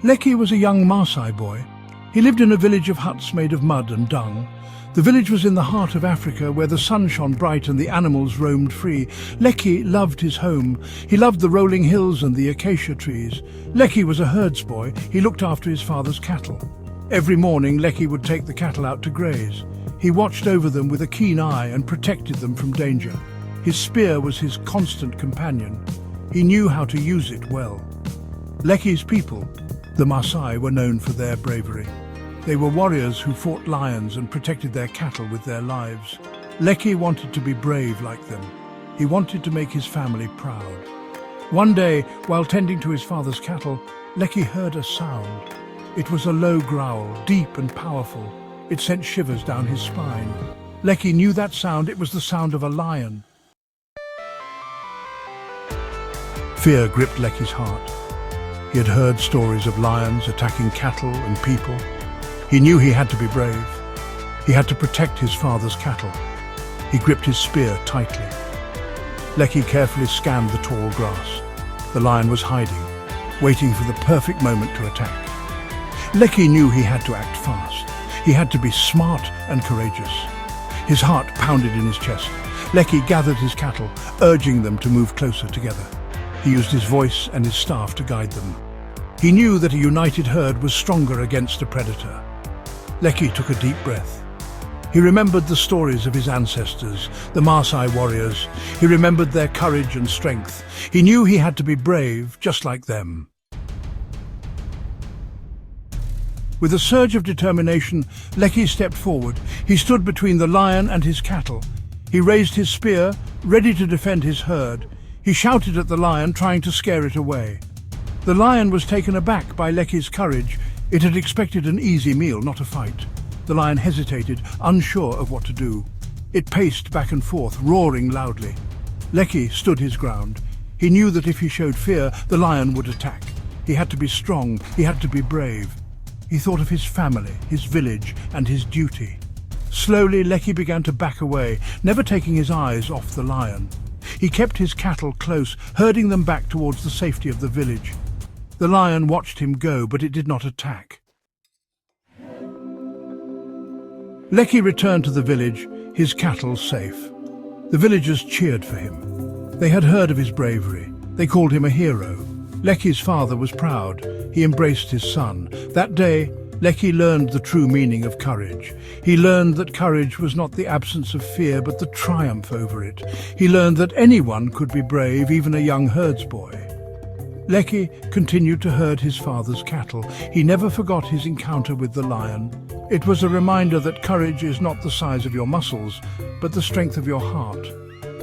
Lecky was a young Maasai boy. He lived in a village of huts made of mud and dung. The village was in the heart of Africa, where the sun shone bright and the animals roamed free. Lecky loved his home. He loved the rolling hills and the acacia trees. Lecky was a herdsboy. He looked after his father's cattle. Every morning, Lecky would take the cattle out to graze. He watched over them with a keen eye and protected them from danger. His spear was his constant companion. He knew how to use it well. Lecky's people, the Maasai, were known for their bravery. They were warriors who fought lions and protected their cattle with their lives. Lecky wanted to be brave like them. He wanted to make his family proud. One day, while tending to his father's cattle, Lecky heard a sound. It was a low growl, deep and powerful. It sent shivers down his spine. Lecky knew that sound. It was the sound of a lion. Fear gripped Lecky's heart. He had heard stories of lions attacking cattle and people. He knew he had to be brave. He had to protect his father's cattle. He gripped his spear tightly. Lecky carefully scanned the tall grass. The lion was hiding, waiting for the perfect moment to attack. Lecky knew he had to act fast. He had to be smart and courageous. His heart pounded in his chest. Lecky gathered his cattle, urging them to move closer together. He used his voice and his staff to guide them. He knew that a united herd was stronger against a predator. Lecky took a deep breath. He remembered the stories of his ancestors, the Maasai warriors. He remembered their courage and strength. He knew he had to be brave, just like them. With a surge of determination, Lecky stepped forward. He stood between the lion and his cattle. He raised his spear, ready to defend his herd. He shouted at the lion, trying to scare it away. The lion was taken aback by Lecky's courage. It had expected an easy meal, not a fight. The lion hesitated, unsure of what to do. It paced back and forth, roaring loudly. Lecky stood his ground. He knew that if he showed fear, the lion would attack. He had to be strong. He had to be brave. He thought of his family, his village, and his duty. Slowly, Lecky began to back away, never taking his eyes off the lion. He kept his cattle close, herding them back towards the safety of the village. The lion watched him go, but it did not attack. Lecky returned to the village, his cattle safe. The villagers cheered for him. They had heard of his bravery. They called him a hero. Lecky's father was proud. He embraced his son. That day, Lecky learned the true meaning of courage. He learned that courage was not the absence of fear, but the triumph over it. He learned that anyone could be brave, even a young herdsboy. Lecky continued to herd his father's cattle. He never forgot his encounter with the lion. It was a reminder that courage is not the size of your muscles, but the strength of your heart.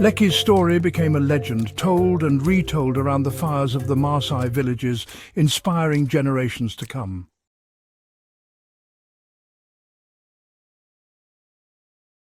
Lecky's story became a legend, told and retold around the fires of the Maasai villages, inspiring generations to come.